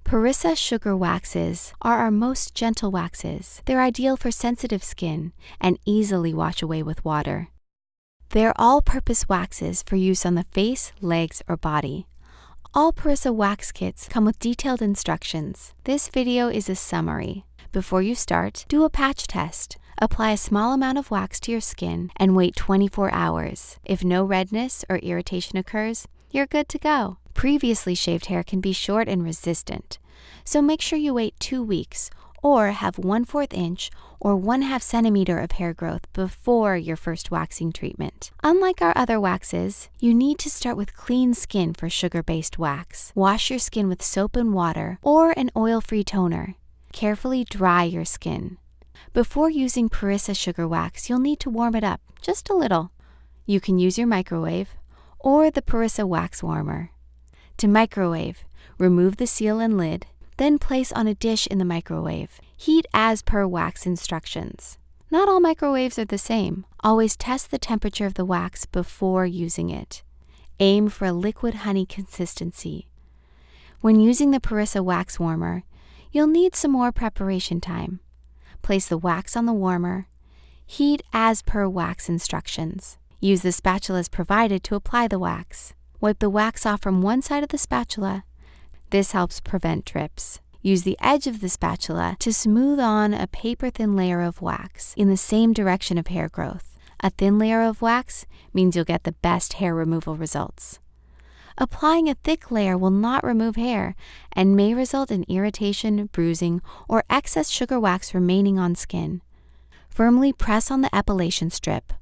Parissa Sugar Waxes are our most gentle waxes. They're ideal for sensitive skin and easily wash away with water. They're all-purpose waxes for use on the face, legs, or body. All Parissa wax kits come with detailed instructions. This video is a summary. Before you start, do a patch test. Apply a small amount of wax to your skin and wait 24 hours. If no redness or irritation occurs, you're good to go. Previously shaved hair can be short and resistant, so make sure you wait 2 weeks or have 1/4 inch or 1/2 centimeter of hair growth before your first waxing treatment. Unlike our other waxes, you need to start with clean skin for sugar-based wax. Wash your skin with soap and water or an oil-free toner. Carefully dry your skin. Before using Parissa Sugar Wax, you'll need to warm it up just a little. You can use your microwave or the Parissa Wax Warmer. To microwave, remove the seal and lid, then place on a dish in the microwave. Heat as per wax instructions. Not all microwaves are the same. Always test the temperature of the wax before using it. Aim for a liquid honey consistency. When using the Parissa Wax Warmer, you'll need some more preparation time. Place the wax on the warmer. Heat as per wax instructions. Use the spatulas provided to apply the wax. Wipe the wax off from one side of the spatula. This helps prevent drips. Use the edge of the spatula to smooth on a paper-thin layer of wax in the same direction of hair growth. A thin layer of wax means you'll get the best hair removal results. Applying a thick layer will not remove hair and may result in irritation, bruising, or excess sugar wax remaining on skin. Firmly press on the epilation strip,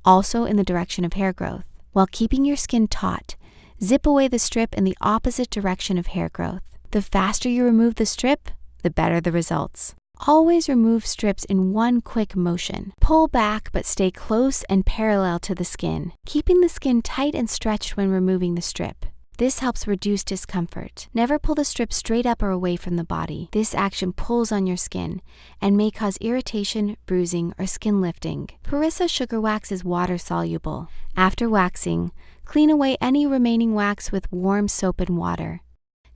also in the direction of hair growth. While keeping your skin taut, zip away the strip in the opposite direction of hair growth. The faster you remove the strip, the better the results. Always remove strips in one quick motion. Pull back but stay close and parallel to the skin, keeping the skin tight and stretched when removing the strip. This helps reduce discomfort. Never pull the strip straight up or away from the body. This action pulls on your skin and may cause irritation, bruising, or skin lifting. Parissa Sugar Wax is water soluble. After waxing, clean away any remaining wax with warm soap and water.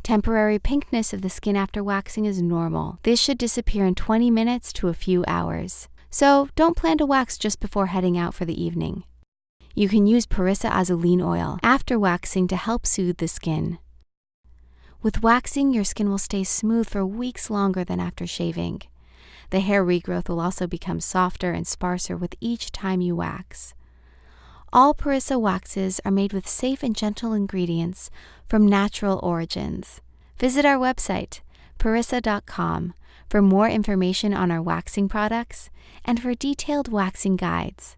Temporary pinkness of the skin after waxing is normal. This should disappear in 20 minutes to a few hours. So don't plan to wax just before heading out for the evening. You can use Parissa Azulene oil after waxing to help soothe the skin. With waxing, your skin will stay smooth for weeks longer than after shaving. The hair regrowth will also become softer and sparser with each time you wax. All Parissa waxes are made with safe and gentle ingredients from natural origins. Visit our website, parissa.com, for more information on our waxing products and for detailed waxing guides.